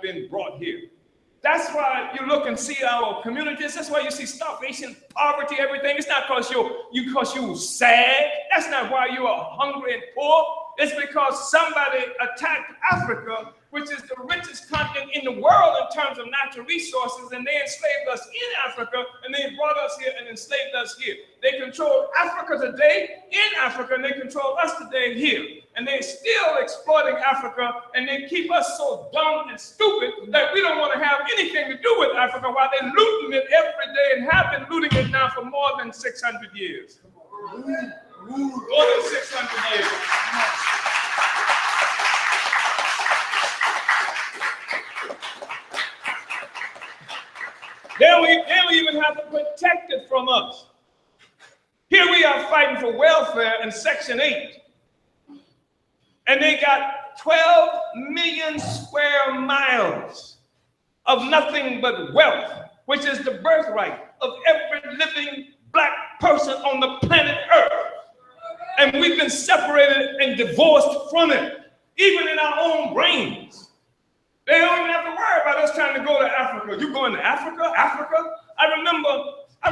been brought here. That's why you look and see our communities. That's why you see starvation, poverty, everything. It's not because you sad. That's not why you are hungry and poor. It's because somebody attacked Africa, which is the richest continent in the world in terms of natural resources, and they enslaved us in Africa, and they brought us here and enslaved us here. They control Africa today in Africa, and they control us today here. And they're still exploiting Africa, and they keep us so dumb and stupid that we don't want to have anything to do with Africa while they're looting it every day and have been looting it now for more than 600 years. More than 600 years. They don't even have to protect it from us. Here we are fighting for welfare in Section 8. And they got 12 million square miles of nothing but wealth, which is the birthright of every living black person on the planet Earth. And we've been separated and divorced from it, even in our own brains. They don't even have to worry about us trying to go to Africa. You going to Africa? Africa? I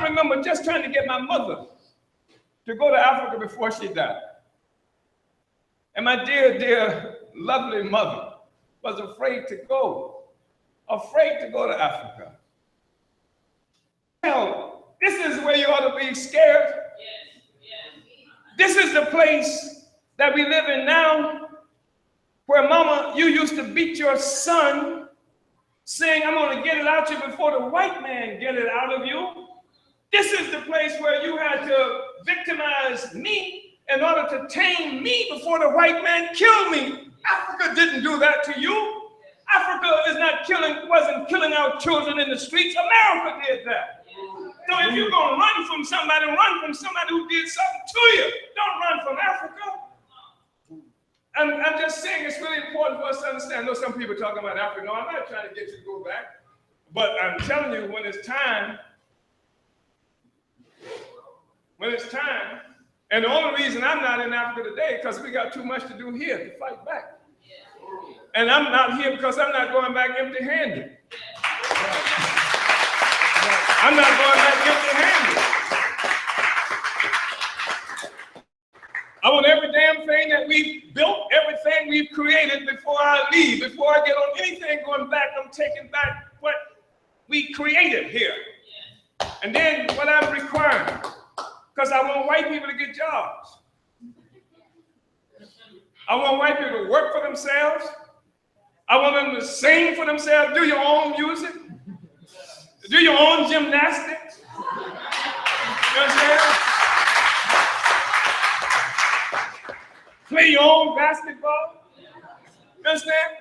remember just trying to get my mother to go to Africa before she died. And my dear, dear, lovely mother was afraid to go to Africa. Hell, this is where you ought to be scared. This is the place that we live in now, where mama, you used to beat your son, saying, I'm gonna get it out of you before the white man get it out of you. This is the place where you had to victimize me in order to tame me before the white man killed me. Africa didn't do that to you. Africa wasn't killing our children in the streets. America did that. So if you're gonna run from somebody who did something to you. Don't run from Africa. I'm just saying it's really important for us to understand. I know some people talking about Africa. No, I'm not trying to get you to go back. But I'm telling you, when it's time, and the only reason I'm not in Africa today is because we got too much to do here to fight back. And I'm not here because I'm not going back empty-handed. I'm not going back empty-handed. I want every damn thing that we've built, everything we've created before I leave, before I get on anything going back, I'm taking back what we created here. And then what I'm requiring, because I want white people to get jobs. I want white people to work for themselves. I want them to sing for themselves, do your own music, do your own gymnastics. You understand? Play your own basketball. You understand?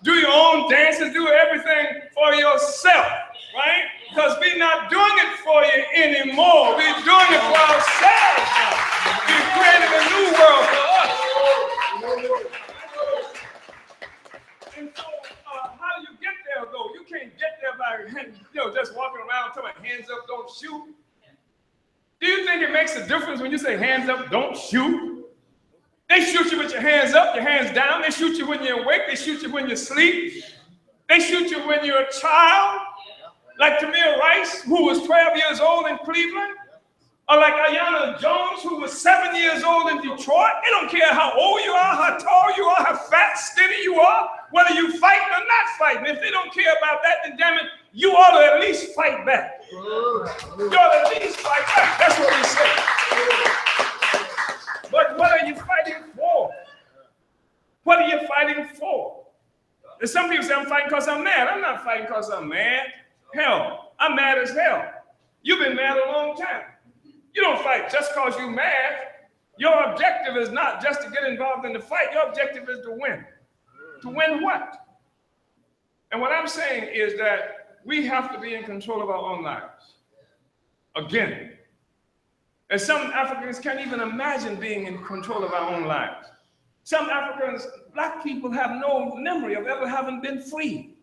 Do your own dances, do everything for yourself, right? Because we're not doing it for you anymore. We're doing it for ourselves now. We've created a new world for us. And so, how do you get there, though? You can't get there by just walking around talking about hands up, don't shoot. Do you think it makes a difference when you say hands up, don't shoot? They shoot you with your hands up, your hands down. They shoot you when you're awake. They shoot you when you sleep. They shoot you when you're a child, like Tamir Rice, who was 12 years old in Cleveland, or like Ayanna Jones, who was 7 years old in Detroit. They don't care how old you are, how tall you are, how fat, skinny you are, whether you fighting or not fighting. If they don't care about that, then damn it, you ought to at least fight back. You ought to at least fight back. That's what we say. But what are you fighting for? What are you fighting for? And some people say, I'm fighting because I'm mad. I'm not fighting because I'm mad. Hell, I'm mad as hell. You've been mad a long time. You don't fight just because you're mad. Your objective is not just to get involved in the fight. Your objective is to win. To win what? And what I'm saying is that we have to be in control of our own lives. Again. And some Africans can't even imagine being in control of our own lives. Some Africans, black people, have no memory of ever having been free.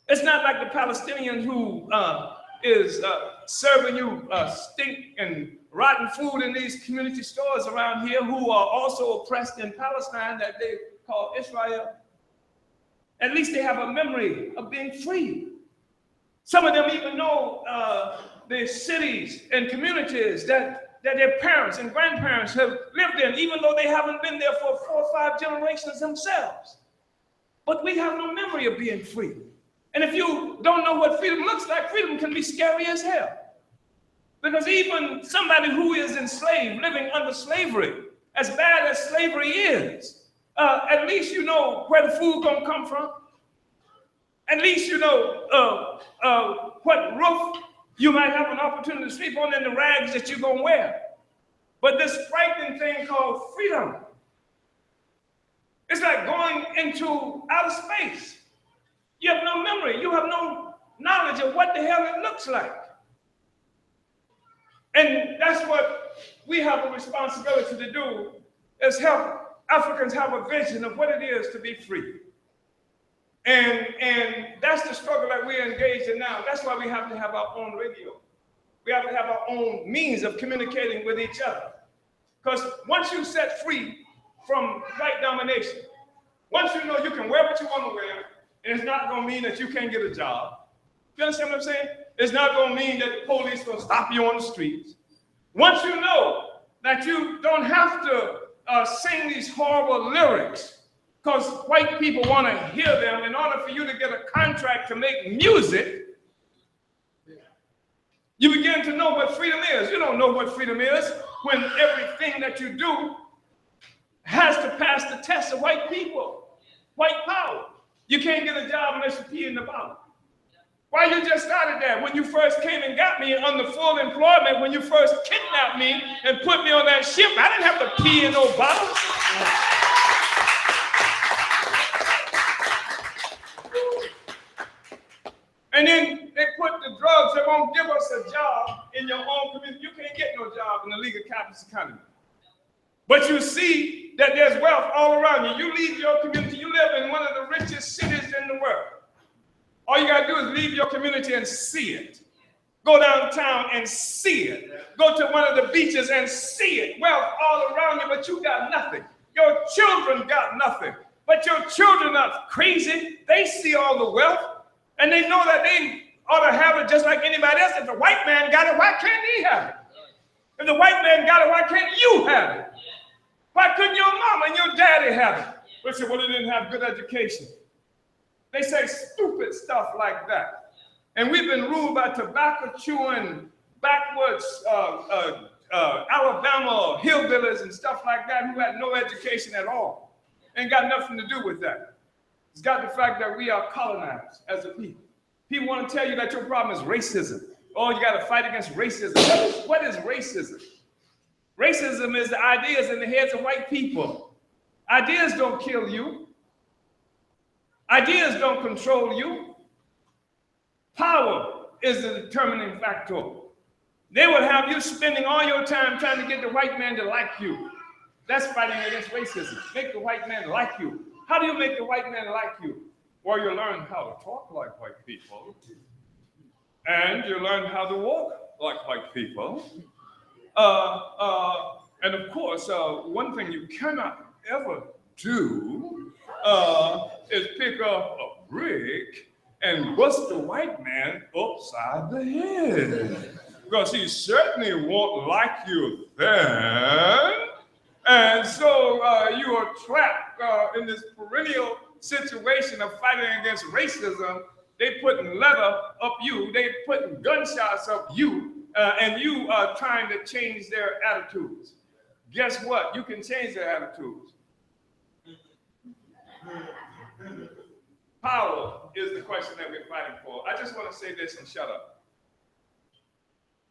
It's not like the Palestinian who is serving you stink and rotten food in these community stores around here, who are also oppressed in Palestine that they call Israel. At least they have a memory of being free. Some of them even know the cities and communities that their parents and grandparents have lived in, even though they haven't been there for 4 or 5 generations themselves. But we have no memory of being free. And if you don't know what freedom looks like, freedom can be scary as hell. Because even somebody who is enslaved, living under slavery, as bad as slavery is, at least you know where the food gonna come from. At least you know what roof you might have an opportunity to sleep on and the rags that you're gonna wear. But this frightening thing called freedom, it's like going into outer space. You have no memory, you have no knowledge of what the hell it looks like. And that's what we have a responsibility to do, is help Africans have a vision of what it is to be free. And that's the struggle that we're engaged in now. That's why we have to have our own radio. We have to have our own means of communicating with each other. Because once you set free from white domination, once you know you can wear what you want to wear, and it's not going to mean that you can't get a job. You understand what I'm saying? It's not going to mean that the police are going to stop you on the streets. Once you know that you don't have to sing these horrible lyrics because white people want to hear them in order for you to get a contract to make music, you begin to know what freedom is. You don't know what freedom is when everything that you do has to pass the test of white people, white power. You can't get a job unless you pee in the bottle. Why you just started that? When you first came and got me under full employment, when you first kidnapped me and put me on that ship, I didn't have to pee in no bottle. And then they put the drugs that won't give us a job in your own community. You can't get no job in the legal capitalist economy. But you see that there's wealth all around you. You leave your community. You live in one of the richest cities in the world. All you got to do is leave your community and see it. Go downtown and see it. Go to one of the beaches and see it. Wealth all around you, but you got nothing. Your children got nothing. But your children are crazy. They see all the wealth, and they know that they ought to have it just like anybody else. If the white man got it, why can't he have it? If the white man got it, why can't you have it? Why couldn't your mama and your daddy have it? They say, well, they didn't have good education. They say stupid stuff like that. And we've been ruled by tobacco-chewing, backwoods, Alabama hillbillies and stuff like that who had no education at all. Ain't got nothing to do with that. It's got the fact that we are colonized as a people. People want to tell you that your problem is racism. Oh, you got to fight against racism. What is racism? Racism is the ideas in the heads of white people. Ideas don't kill you. Ideas don't control you. Power is the determining factor. They would have you spending all your time trying to get the white man to like you. That's fighting against racism. Make the white man like you. How do you make the white man like you? Well, you learn how to talk like white people. And you learn how to walk like white people. And of course, one thing you cannot ever do is pick up a brick and bust the white man upside the head. Because he certainly won't like you then. And so you are trapped in this perennial situation of fighting against racism. They putting leather up you, they putting gunshots up you, and you are trying to change their attitudes. Guess what? You can change their attitudes. Power is the question that we're fighting for. I just want to say this and shut up.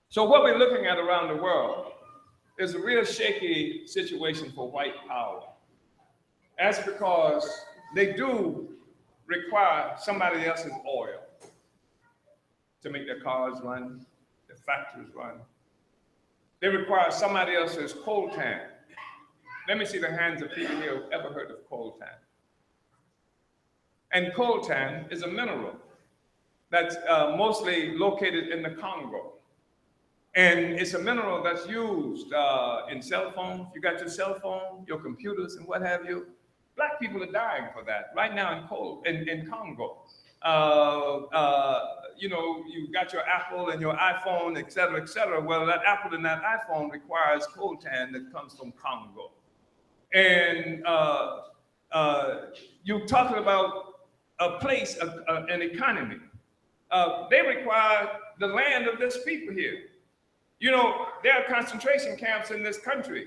So what we're looking at around the world is a real shaky situation for white power. That's because they do require somebody else's oil to make their cars run, their factories run. They require somebody else's coltan. Let me see the hands of people here who've ever heard of coltan. And coltan is a mineral that's mostly located in the Congo. And it's a mineral that's used in cell phones. You got your cell phone, your computers, and what have you. Black people are dying for that right now in Congo. You know, you've got your Apple and your iPhone, et cetera, et cetera. Well, that Apple and that iPhone requires coltan that comes from Congo. And you're talking about a place, an economy. They require the land of this people here. You know, there are concentration camps in this country.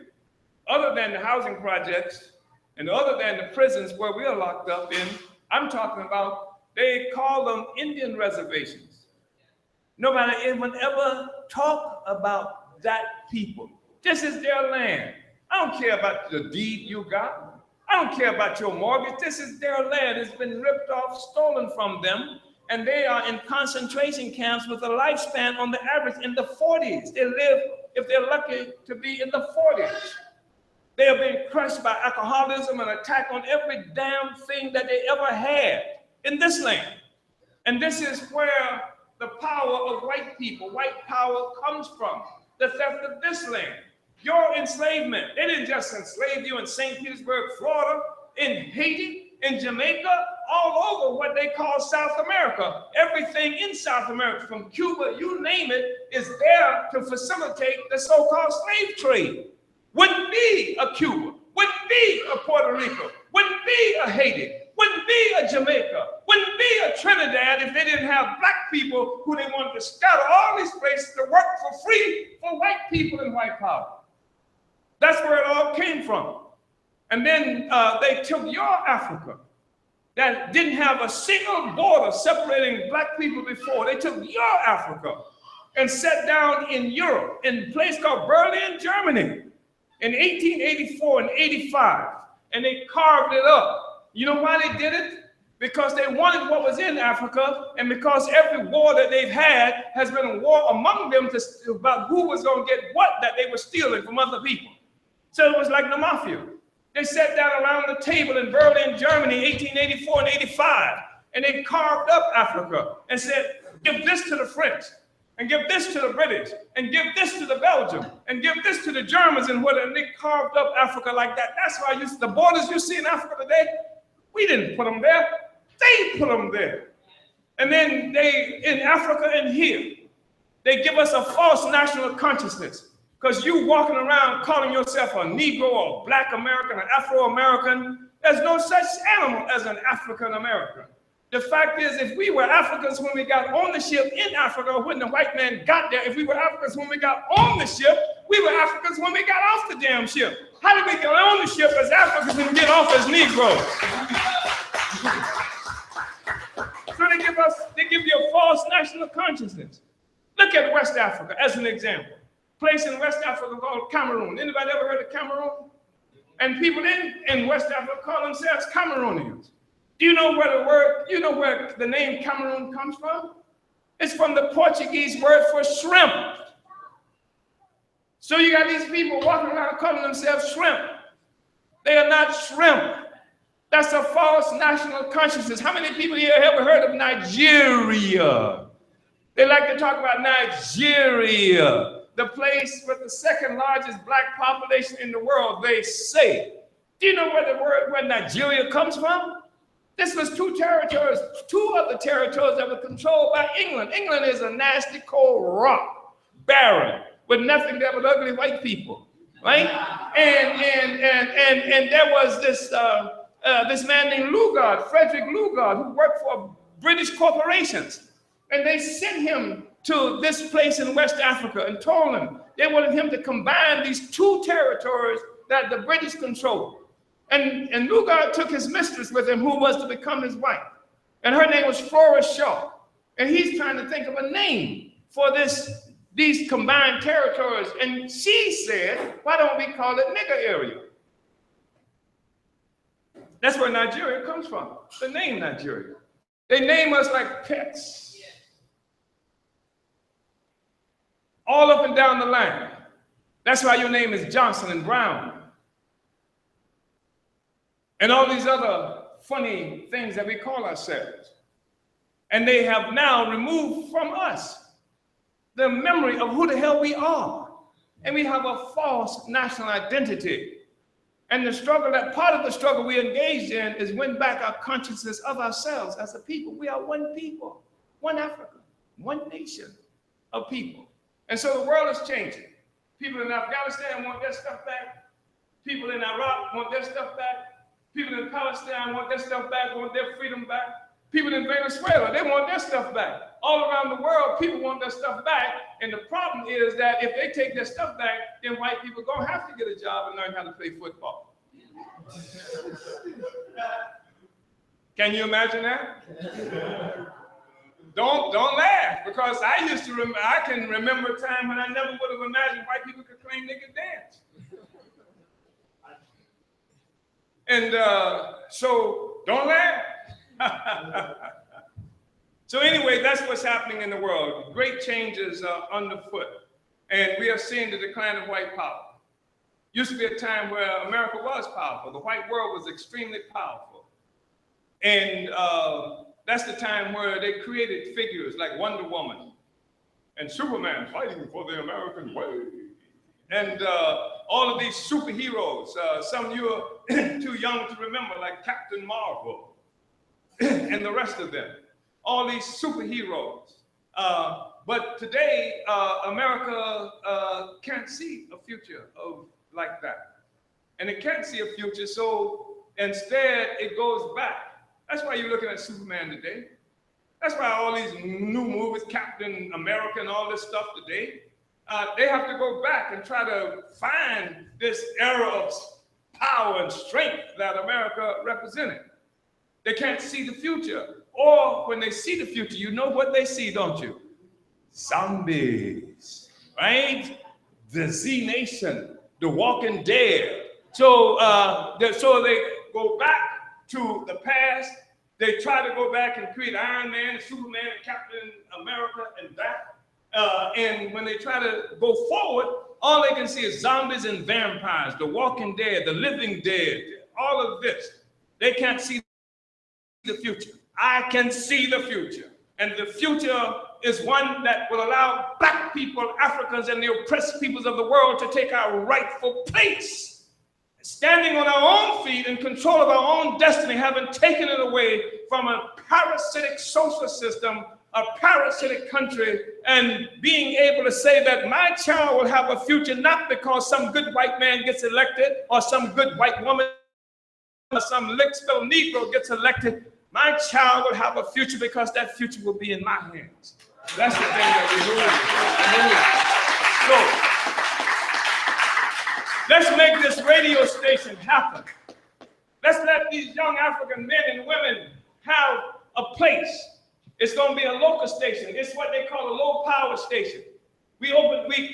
Other than the housing projects and other than the prisons where we are locked up in, I'm talking about, they call them Indian reservations. Nobody even ever talk about that people. This is their land. I don't care about the deed you got. I don't care about your mortgage. This is their land. It's been ripped off, stolen from them. And they are in concentration camps with a lifespan on the average in the 40s. They live, if they're lucky, to be in the 40s. They are being crushed by alcoholism and attack on every damn thing that they ever had in this land. And this is where the power of white people, white power comes from, the theft of this land. Your enslavement, they didn't just enslave you in St. Petersburg, Florida, in Haiti, in Jamaica, all over what they call South America. Everything in South America, from Cuba, you name it, is there to facilitate the so-called slave trade. Wouldn't be a Cuba, wouldn't be a Puerto Rico, wouldn't be a Haiti, wouldn't be a Jamaica, wouldn't be a Trinidad if they didn't have black people who they wanted to scatter all these places to work for free for white people and white power. That's where it all came from. And then they took your Africa that didn't have a single border separating black people before. They took your Africa and sat down in Europe in a place called Berlin, Germany in 1884 and 85. And they carved it up. You know why they did it? Because they wanted what was in Africa, and because every war that they've had has been a war among them about who was going to get what that they were stealing from other people. So it was like the mafia. They sat down around the table in Berlin, Germany, 1884 and 85, and they carved up Africa and said, give this to the French, and give this to the British, and give this to the Belgium, and give this to the Germans, and whatever. And they carved up Africa like that. That's why the borders you see in Africa today, we didn't put them there. They put them there. And then they, in Africa and here, they give us a false national consciousness. Because you walking around calling yourself a Negro or Black American or Afro-American, there's no such animal as an African American. The fact is, if we were Africans when we got on the ship in Africa, when the white man got there, if we were Africans when we got on the ship, we were Africans when we got off the damn ship. How did we get on the ship as Africans and get off as Negroes? So they give you a false national consciousness. Look at West Africa as an example. Place in West Africa called Cameroon. Anybody ever heard of Cameroon? And people in West Africa call themselves Cameroonians. Do you know where the name Cameroon comes from? It's from the Portuguese word for shrimp. So you got these people walking around calling themselves shrimp. They are not shrimp. That's a false national consciousness. How many people here ever heard of Nigeria? They like to talk about Nigeria, the place with the second largest black population in the world, they say. Do you know where Nigeria comes from? This was two of the territories that were controlled by England. England is a nasty, cold rock, barren, with nothing but ugly white people, right? And there was this man named Lugard, Frederick Lugard, who worked for British corporations. And they sent him to this place in West Africa and told him they wanted him to combine these two territories that the British controlled. And Lugard took his mistress with him, who was to become his wife. And her name was Flora Shaw. And he's trying to think of a name for these combined territories. And she said, why don't we call it nigger area? That's where Nigeria comes from, the name Nigeria. They name us like pets. All up and down the line. That's why your name is Johnson and Brown. And all these other funny things that we call ourselves. And they have now removed from us the memory of who the hell we are. And we have a false national identity. And the struggle, that part of the struggle we engaged in is win back our consciousness of ourselves as a people. We are one people, one Africa, one nation of people. And so the world is changing. People in Afghanistan want their stuff back. People in Iraq want their stuff back. People in Palestine want their stuff back, want their freedom back. People in Venezuela, they want their stuff back. All around the world, people want their stuff back. And the problem is that if they take their stuff back, then white people are going to have to get a job and learn how to play football. Can you imagine that? Don't laugh, because I can remember a time when I never would have imagined white people could claim they could dance. And so don't laugh. So anyway, that's what's happening in the world. Great changes are underfoot. And we are seeing the decline of white power. Used to be a time where America was powerful. The white world was extremely powerful. And that's the time where they created figures like Wonder Woman and Superman fighting for the American way. And all of these superheroes, some you are too young to remember, like Captain Marvel and the rest of them. All these superheroes. But today, America can't see a future like that. And it can't see a future, so instead it goes back. That's why you're looking at Superman today. That's why all these new movies, Captain America and all this stuff today, they have to go back and try to find this era of power and strength that America represented. They can't see the future. Or when they see the future, you know what they see, don't you? Zombies, right? The Z Nation, the Walking Dead. So they go back to the past. They try to go back and create Iron Man, and Superman, and Captain America, and that. And when they try to go forward, all they can see is zombies and vampires, the Walking Dead, the Living Dead, all of this. They can't see the future. I can see the future. And the future is one that will allow black people, Africans, and the oppressed peoples of the world to take our rightful place. Standing on our own feet in control of our own destiny, having taken it away from a parasitic social system, a parasitic country, and being able to say that my child will have a future not because some good white man gets elected or some good white woman or some lick-spelled Negro gets elected. My child will have a future because that future will be in my hands. That's the thing that we move. So let's make this radio station happen. Let's let these young African men and women have a place. It's going to be a local station. It's what they call a low power station. We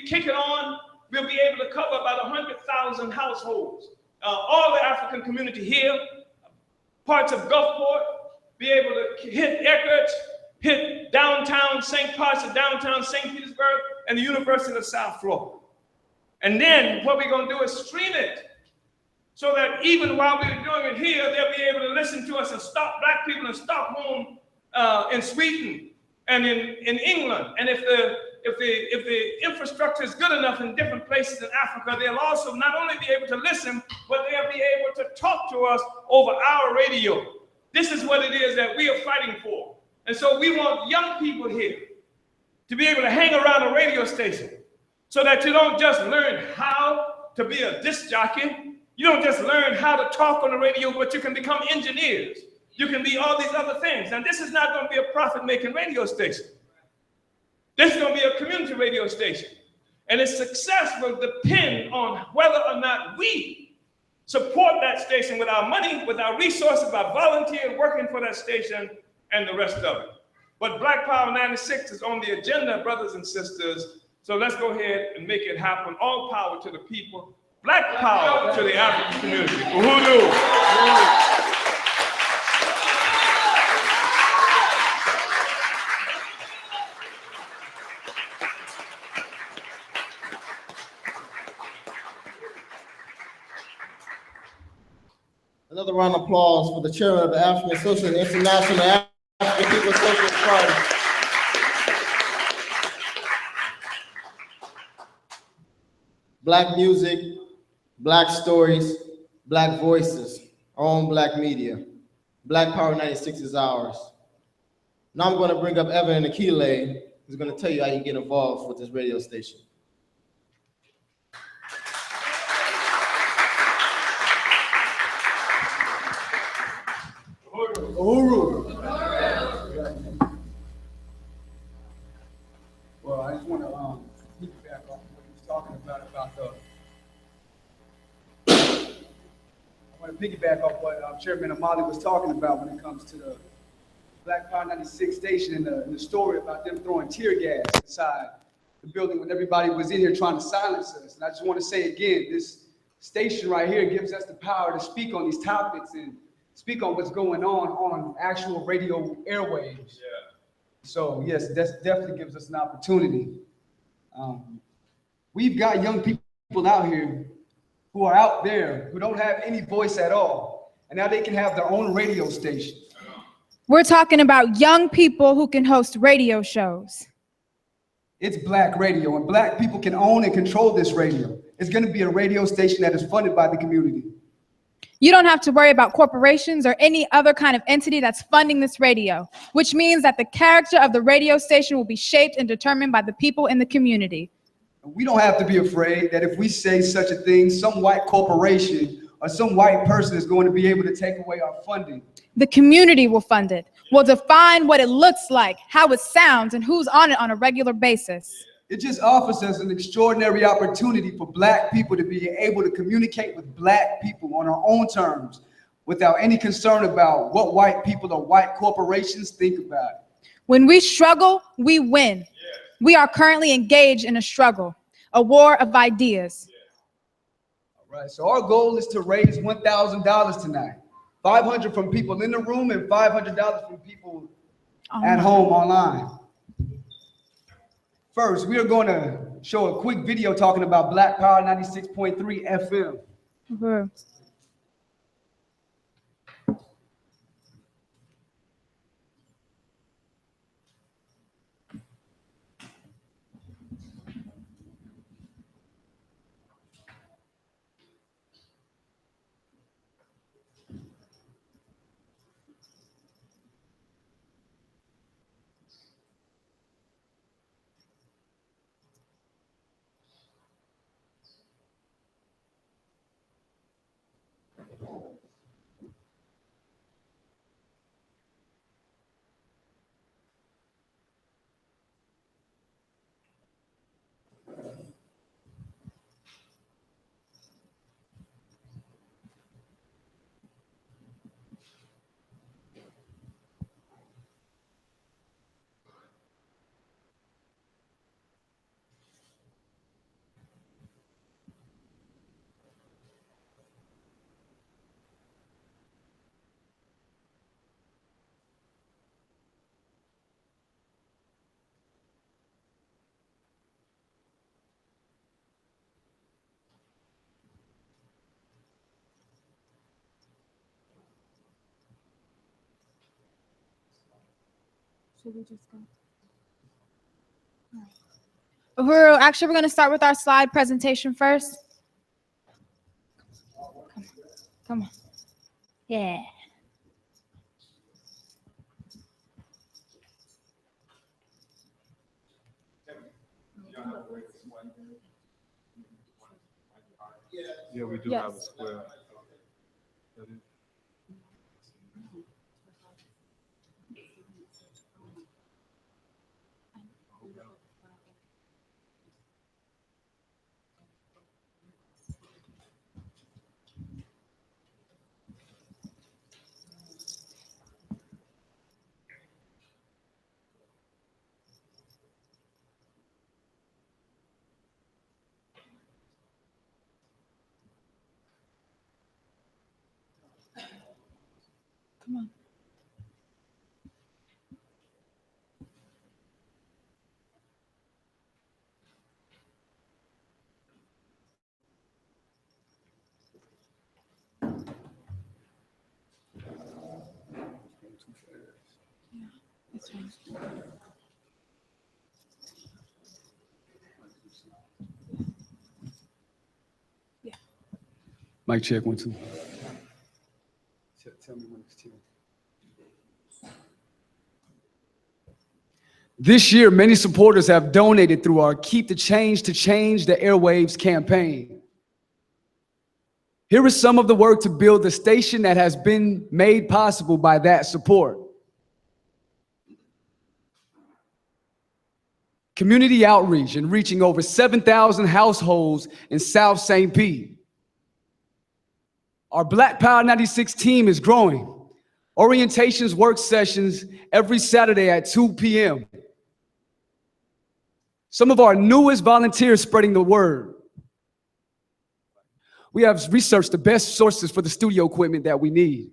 kick it on, we'll be able to cover about 100,000 households. All the African community here, parts of Gulfport, be able to hit Eckerd, hit downtown parts of downtown St. Petersburg, and the University of South Florida. And then what we're going to do is stream it so that even while we're doing it here, they'll be able to listen to us and stop black people in Stockholm, in Sweden, and in England. And if the infrastructure is good enough in different places in Africa, they'll also not only be able to listen, but they'll be able to talk to us over our radio. This is what it is that we are fighting for. And so we want young people here to be able to hang around a radio station so that you don't just learn how to be a disc jockey. You don't just learn how to talk on the radio, but you can become engineers. You can be all these other things. And this is not going to be a profit-making radio station. This is going to be a community radio station. And its success will depend on whether or not we support that station with our money, with our resources, by volunteering, working for that station, and the rest of it. But Black Power 96 is on the agenda, brothers and sisters. So let's go ahead and make it happen. All power to the people. Black power to the African community. Uhuru. Another round of applause for the chairman of the African Social International African People's Socialist Party. Black music, Black stories, Black voices, our own Black media. Black Power 96 is ours. Now I'm going to bring up Evan and Akile, who's going to tell you how you get involved with this radio station. Well, I just want to piggyback off what he was talking about I want to piggyback off what Chairman Amali was talking about when it comes to the Black Power 96 station and the story about them throwing tear gas inside the building when everybody was in here trying to silence us. And I just want to say again, this station right here gives us the power to speak on these topics and speak on what's going on actual radio airwaves. Yeah. So yes, that definitely gives us an opportunity. We've got young people out here who are out there who don't have any voice at all, and now they can have their own radio station. We're talking about young people who can host radio shows. It's Black radio, and Black people can own and control this radio. It's going to be a radio station that is funded by the community. You don't have to worry about corporations or any other kind of entity that's funding this radio, which means that the character of the radio station will be shaped and determined by the people in the community. We don't have to be afraid that if we say such a thing, some white corporation or some white person is going to be able to take away our funding. The community will fund it. We'll define what it looks like, how it sounds, and who's on it on a regular basis. It just offers us an extraordinary opportunity for Black people to be able to communicate with Black people on our own terms without any concern about what white people or white corporations think about it. When we struggle, we win. Yeah. We are currently engaged in a struggle, a war of ideas. Yeah. All right, so our goal is to raise $1,000 tonight. $500 from people in the room and $500 from people at home online. First, we are going to show a quick video talking about Black Power 96.3 FM. Mm-hmm. Should we just go? All right. Actually, we're going to start with our slide presentation first. Come on. Yeah. Yeah, we do have a square. Come on. Mic check, 1, 2. Tell me when it's 10. This year, many supporters have donated through our Keep the Change to Change the Airwaves campaign. Here is some of the work to build the station that has been made possible by that support. Community outreach and reaching over 7,000 households in South St. Pete. Our Black Power 96 team is growing. Orientations work sessions every Saturday at 2 p.m. Some of our newest volunteers spreading the word. We have researched the best sources for the studio equipment that we need.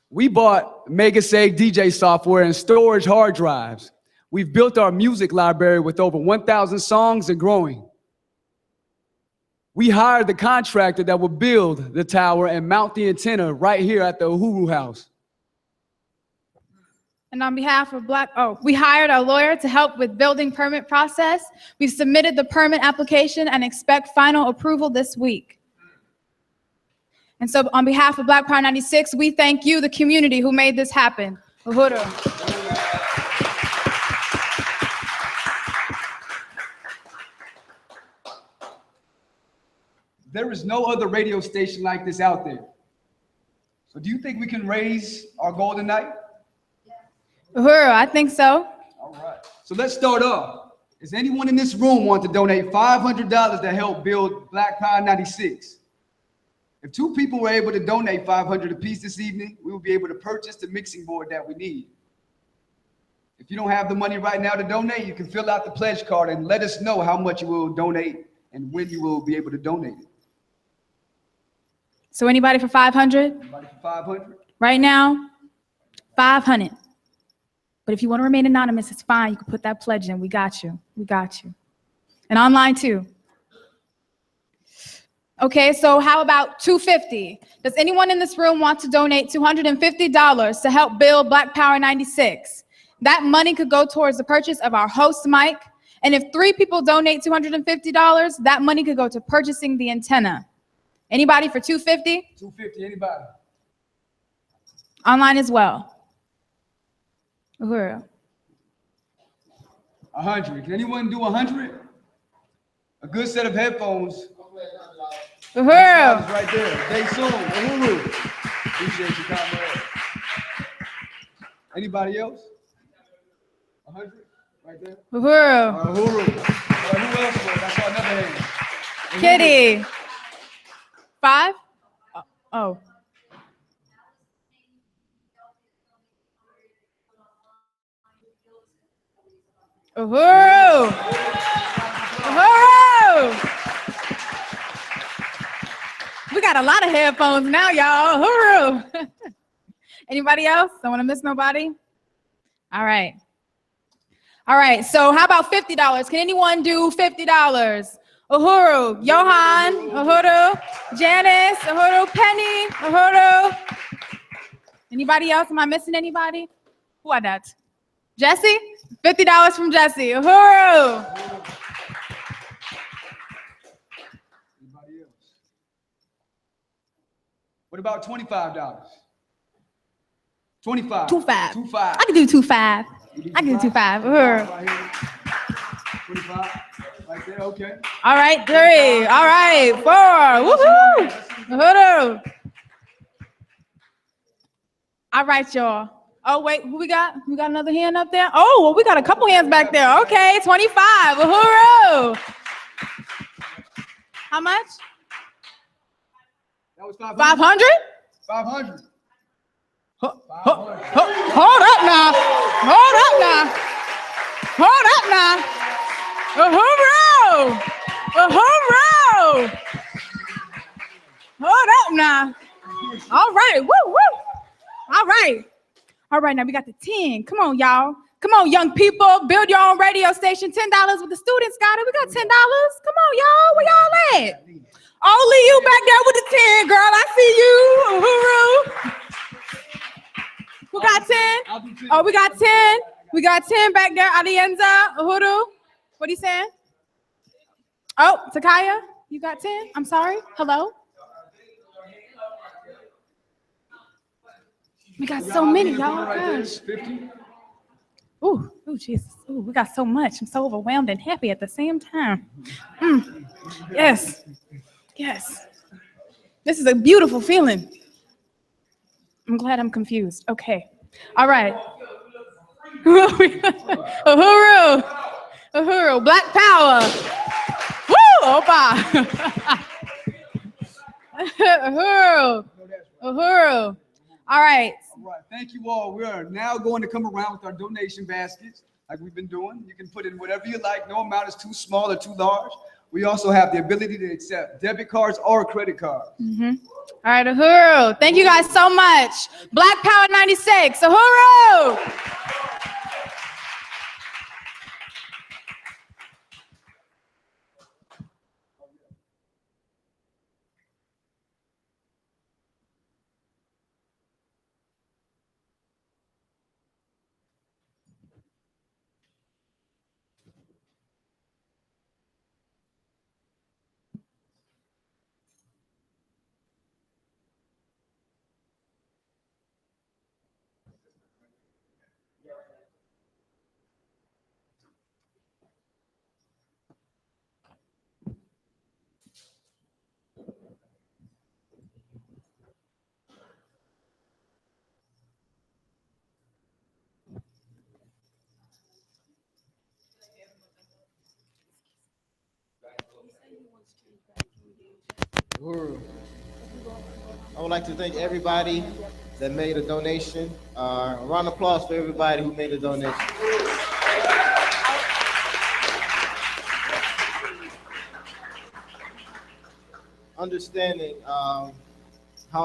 We bought MegaSeg DJ software and storage hard drives. We've built our music library with over 1,000 songs and growing. We hired the contractor that will build the tower and mount the antenna right here at the Uhuru House. And on behalf of we hired a lawyer to help with building permit process. We've submitted the permit application and expect final approval this week. And so on behalf of Black Power 96, we thank you, the community, who made this happen. Uhuru. There is no other radio station like this out there. So do you think we can raise our goal tonight? Uhuru, I think so. All right. So let's start off. Does anyone in this room want to donate $500 to help build Black Power 96? If 2 people were able to donate $500 apiece this evening, we will be able to purchase the mixing board that we need. If you don't have the money right now to donate, you can fill out the pledge card and let us know how much you will donate and when you will be able to donate it. So anybody for 500? Anybody for 500? Right now, 500. But if you want to remain anonymous, it's fine. You can put that pledge in. We got you. We got you. And online too. Okay, so how about $250? Does anyone in this room want to donate $250 to help build Black Power 96? That money could go towards the purchase of our host mic. And if 3 people donate $250, that money could go to purchasing the antenna. Anybody for $250? $250, anybody? Online as well. Uhuru. 100. Can anyone do 100? A good set of headphones. Uhuru. Right there. Day soon. Uhuru. Appreciate you, comrade. Anybody else? 100? Right there. Uhuru. Uhuru. Who else? I saw another hand. Uhuru. Kitty. 5? Oh. Uhuru! Uhuru! We got a lot of headphones now, y'all. Uhuru! Anybody else? Don't want to miss nobody? All right. All right, so how about $50? Can anyone do $50? Uhuru, Johan, Uhuru, Janice, Uhuru, Penny, Uhuru. Anybody else? Am I missing anybody? Who are that? Jesse? $50 from Jesse. Uhuru. Anybody else? What about $25? 25. 25. 25. I can do 25. I can do 25. Uhuru. Right here. 25. Right there, okay. All right, 3. All right, 4. Woohoo! Uhuru. All right, y'all. Oh, wait, who we got? We got another hand up there? Oh, well, we got a couple hands back there. Okay, 25. Uhuru. How much? That was 500. 500? 500. Hold up now. Hold up now. Hold up now. Uhuru. Uhuru. Hold up now. All right. Woo, woo. All right. All right, now we got the 10. Come on, y'all. Come on, young people. Build your own radio station. $10 with the students got it. We got $10. Come on, y'all. Where y'all at? Only you back there with the 10, girl. I see you. Uhuru. Who got 10? Oh, we got 10. We got 10 back there. Alienza, Uhuru. What are you saying? Oh, Takaya. You got 10? I'm sorry. Hello? We got so many, y'all. Gosh. 50. Ooh, Jesus. Ooh, we got so much. I'm so overwhelmed and happy at the same time. Yes. Yes. This is a beautiful feeling. I'm glad I'm confused. Okay. All right. Uhuru. Uhuru. Black power. Woo! Opa. Uhuru. Uhuru. All right. All right, thank you all. We are now going to come around with our donation baskets like we've been doing. You can put in whatever you like. No amount is too small or too large. We also have the ability to accept debit cards or credit cards. All right, Uhuru. Thank you guys so much. Black Power 96. Uhuru. Uhuru. I would like to thank everybody that made a donation. A round of applause for everybody who made a donation. Understanding how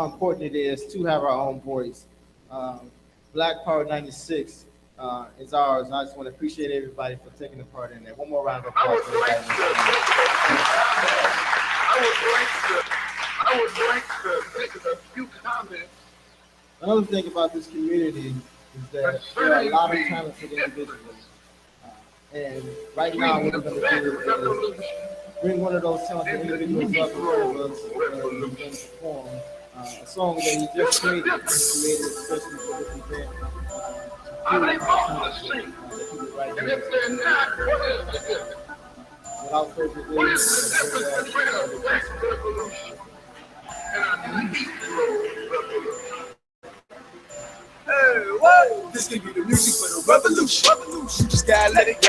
important it is to have our own voice. Black Power 96 is ours, and I just want to appreciate everybody for taking a part in that. One more round of applause for everybody. I would like to make a few comments. Another thing about this community is that there are a lot of talented individuals. And right now, what we're going to do is bring one of those talented individuals up in front of us and we're going to perform a song that he just created. He created especially for this event. And if they're not, what is the difference? Without further ado, What is the difference between a black revolution and a Negro revolution? Hey, what? This can be the music for the revolution. You just gotta let it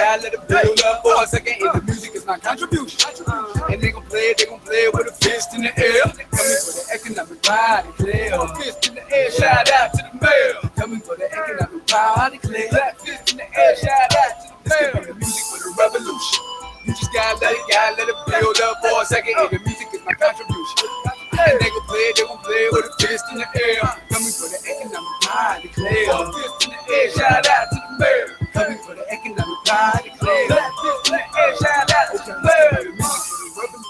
build up for a second. And the music is my contribution. And they gon' play it with a fist in the air. Coming for the economic pride, declare. Fist in the air, shout out to the mayor. Coming for the economic pride, declare. Black fist in the air, shout out to the mayor. This can be the music for the revolution. You just gotta let it build up for a second. And the music is my contribution. And they gon' play it with a fist in the air. Coming for the economic pride, declare. Fist in the air, shout out to the mayor. Coming for the economic pride, declare. Fist in the air, shout out to the mayor.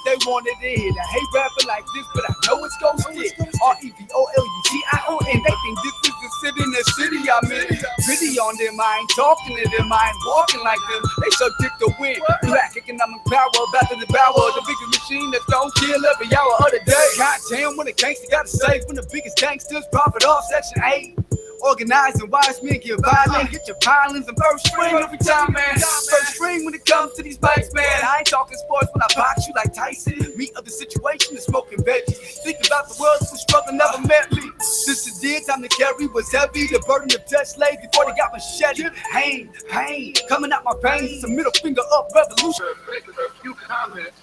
They wanted to hear the hate rapper like this, but I know it's gon' stick. REVOLUTION. They think this is the city in the city I'm in. Pity on them, I ain't talking to them, I ain't walking like them. They so dick to win. Black economic power, about to devour the biggest machine that's gon' kill every hour of the day. Goddamn, when the gangster gotta save, when the biggest gangsters profit off Section 8. Organizing wise men get violent, get your violence and first string every time, man. First string when it comes to these bikes, man. I ain't talking sports when I box you like Tyson. Meat of the situation is smoking veggies. Think about the world who struggle never met me. Since the dear time to carry was heavy, the burden of Dutch slaves before they got machete. Pain, coming out my veins. It's a middle finger up revolution. Make a few comments.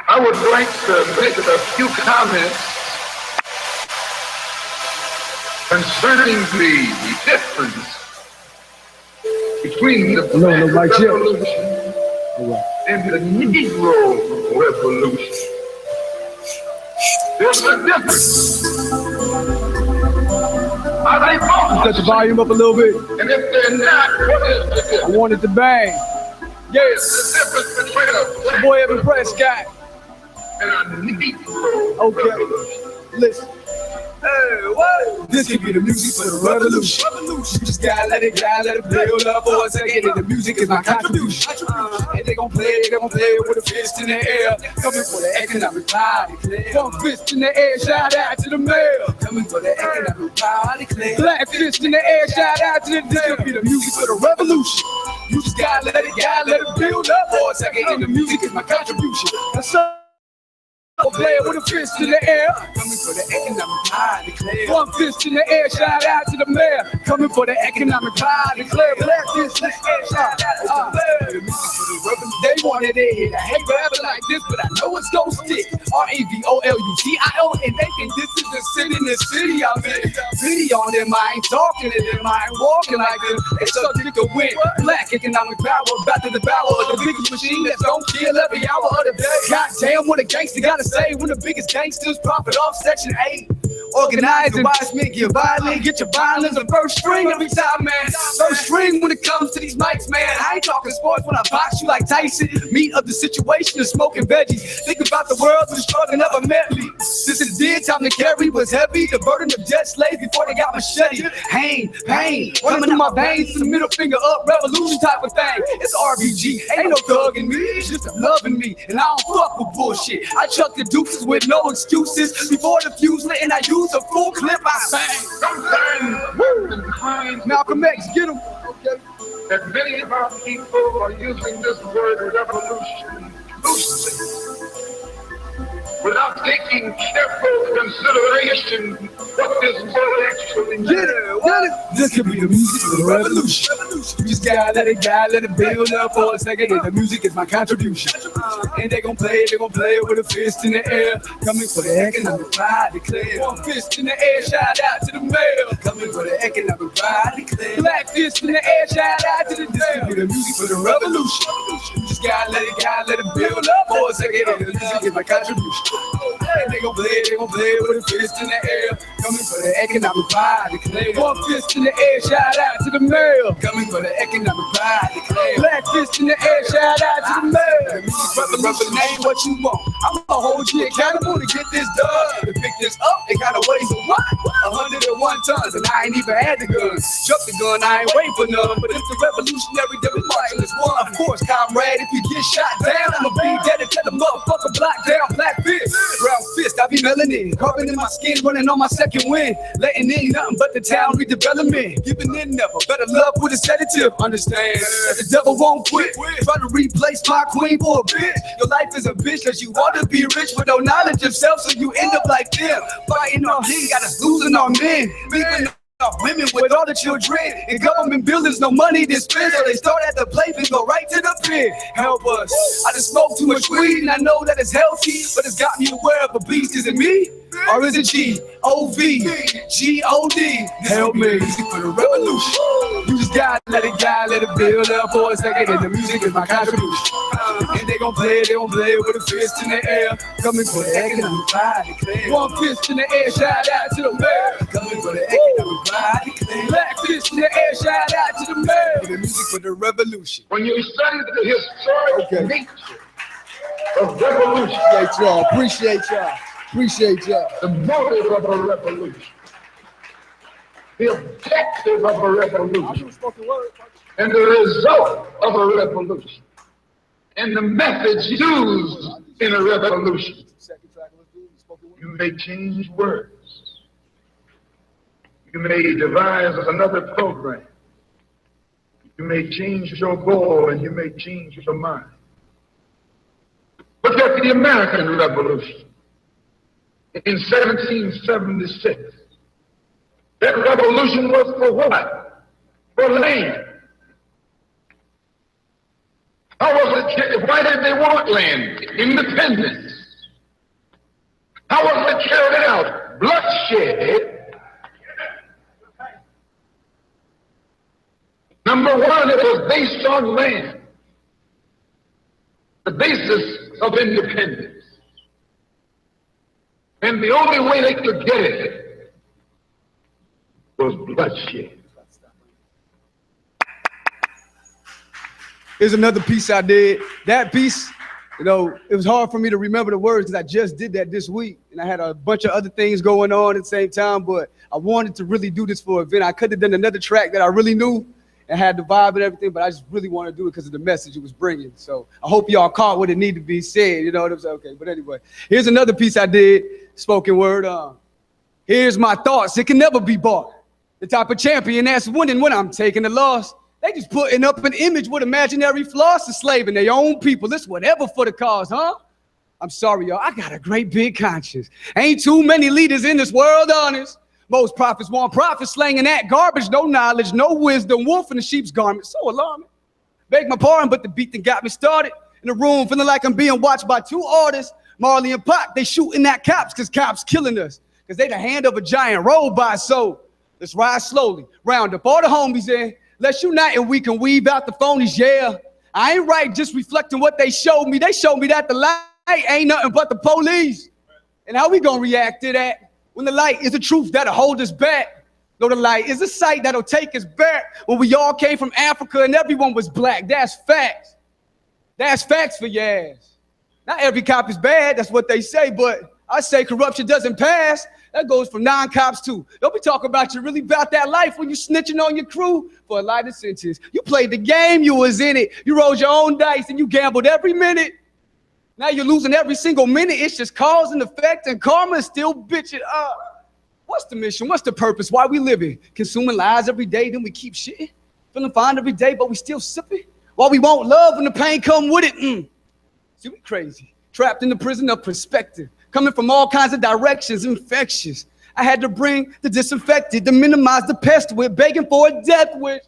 I would like to make a few comments concerning the difference between the Black Revolution and the Negro Revolution. There's a difference. Are they both? Set the volume up a little bit. And if they're not, what is the difference? I want it to bang. Yes. The difference between a black Boy, Evan Prescott. and a Negro Okay. Revolution. Listen. What? This could be the music for the revolution. You just gotta let it build up for a second. And the music is my contribution. And they gon' play with a fist in the air. Coming for the economic power. One fist in the air, shout out to the mayor. Coming for the economic power. Black fist in the air, shout out to the this could be the music for the revolution. You just gotta let it build up for a second. And the music is my contribution. That's all. Play with a fist in the air. Coming for the economic pie, declare. One fist in the air, shout out to the mayor. Coming for the economic pie, declare. Black fist in the air, shout out to the mayor. They wanted it. I hate rapping like this, but I know it's gon' stick. REVOLUTIO, and they think this is the city I'm in. Pity on them, I ain't talking to them, I ain't walking like them. They so dick a win. Black economic power, back to the power of the biggest machine that's gon' kill every hour of the day. Goddamn, what a gangster gotta say when the biggest gangsters profit off Section 8. Organized and wise men get violent, get your violence on first string every time, man. First string when it comes to these mics, man. I ain't talking sports when I box you like Tyson. Meat of the situation is smoking veggies. Think about the world when the struggle never met me. Since it did, time to carry was heavy. The burden of dead slaves before they got machete. Pain, running through my veins, the middle finger up, revolution type of thing. It's RBG, ain't no thug in me, it's just love in me. And I don't fuck with bullshit. I chuck the deuces with no excuses. Before the fuse lit and I use a full clip, I bang. Malcolm X, get him. Okay. That many of our people are using this word revolution loosely, without taking careful consideration what this word actually means. This could be the music for the revolution. You just gotta let it build up for a second. And the music is my contribution. And they gon' play with a fist in the air. Coming for the economic pride, declare. One fist in the air, shout out to the mayor. Coming for the economic pride, declare. Black fist in the air, shout out to the mayor. This could be the music for the revolution. You just gotta let it build up for a second. And the music is my contribution. And they gon' play with a fist in the air. Coming for the economic pride, declare. One fist in the air, shout out to the mayor. Coming for the economic pride, declare. Black fist in the air, shout out to the mayor. The music revolution ain't what you want. I'm gonna hold you accountable to get this done. To pick this up, they gotta weigh some what? 101 tons, and I ain't even had the gun. Chuck the gun, I ain't waiting for none. But it's the revolutionary that we marching as one. Of course, comrade, if you get shot down, I'ma be dead to the motherfucker block down. Black fist, brown fist, I be melanin. Carbon in my skin, running on my second wind. Letting in nothing but the town redevelopment. Giving in never, better love with a sedative. Understand that the devil won't quit. Try to replace my queen for a bitch. Your life is a bitch cause you want to be rich with no knowledge of self, so you end up like them. Fighting our men, got us losing our men. Leaving our women with all the children. In government buildings, no money to spend, so they start at the plate and go right to the pit. Help us. I just smoked too much weed and I know that it's healthy, but it's got me aware of a beast. Is it me? Or is it G-O-V-G-O-D? Help me. Music for the revolution. You just gotta let it build up for a second. And the music is my contribution. And they gon' play with a fist in the air. Coming for the economic pride, declare. One fist in the air, shout out to the mayor. Coming for the economic pride, declare. Black fist in the air, shout out to the mayor. The music for the revolution. When you study the historic nature of revolution, Appreciate y'all. the motive of a revolution, the objective of a revolution, and the result of a revolution, and the methods used in a revolution. You may change words. You may devise another program. You may change your goal and you may change your mind. Look at the American Revolution. In 1776, that revolution was for what? For land. How was it? Why did they want land? Independence. How was it carried out? Bloodshed. Number one, it was based on land. The basis of independence. And the only way they could get it was bloodshed. Here's another piece I did. That piece You know, it was hard for me to remember the words because I just did that this week, and I had a bunch of other things going on at the same time, but I wanted to really do this for an event. I could have done another track that I really knew and had the vibe and everything, but I just really wanted to do it because of the message it was bringing. So I hope y'all caught what it needed to be said, you know what I'm saying? Okay, but anyway, here's another piece I did, spoken word. Here's my thoughts, it can never be bought. The type of champion that's winning when I'm taking the loss. They just putting up an image with imaginary flaws, enslaving their own people. It's whatever for the cause, huh? I'm sorry, y'all. I got a great big conscience. Ain't too many leaders in this world honest. Most prophets want profit, slanging that garbage. No knowledge, no wisdom. Wolf in the sheep's garment. So alarming. Beg my pardon, but the beat that got me started. In the room, feeling like I'm being watched by two artists. Marley and Pac, they shooting at cops because cops killing us. Because they the hand of a giant robot. So let's ride slowly. Round up all the homies in. Let's unite and we can weave out the phonies, yeah. I ain't right just reflecting what they showed me. They showed me that the light ain't nothing but the police. And how we gonna react to that? When the light is the truth that'll hold us back. No, the light is a sight that'll take us back. When we all came from Africa and everyone was black. That's facts. That's facts for your ass. Not every cop is bad, that's what they say, but I say corruption doesn't pass. That goes for non-cops too. Don't be talking about you really about that life when you snitching on your crew for a lighter sentence. You played the game, you was in it. You rolled your own dice and you gambled every minute. Now you're losing every single minute. It's just cause and effect and karma is still bitching up. What's the mission? What's the purpose? Why we living? Consuming lies every day, then we keep shitting. Feeling fine every day, but we still sipping. Why we won't love when the pain come with it? See, we crazy. Trapped in the prison of perspective. Coming from all kinds of directions, infectious. I had to bring the disinfected to minimize the pest with, begging for a death wish.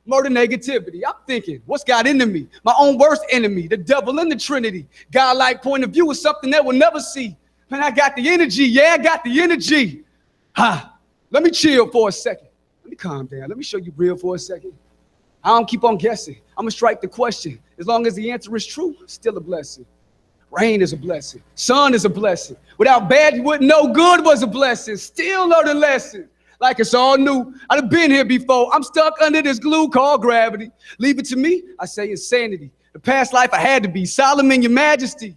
Murder negativity. I'm thinking, what's got into me? My own worst enemy, the devil and the Trinity. God-like point of view is something that we'll never see. Man, I got the energy. Yeah, I got the energy. Let me chill for a second. Let me calm down. Let me show you real for a second. I don't keep on guessing. I'm gonna strike the question. As long as the answer is true, still a blessing. Rain is a blessing. Sun is a blessing. Without bad, you wouldn't know good was a blessing. Still learning lessons like it's all new. I'd have been here before. I'm stuck under this glue called gravity. Leave it to me, I say insanity. The past life I had to be. Solomon, your majesty.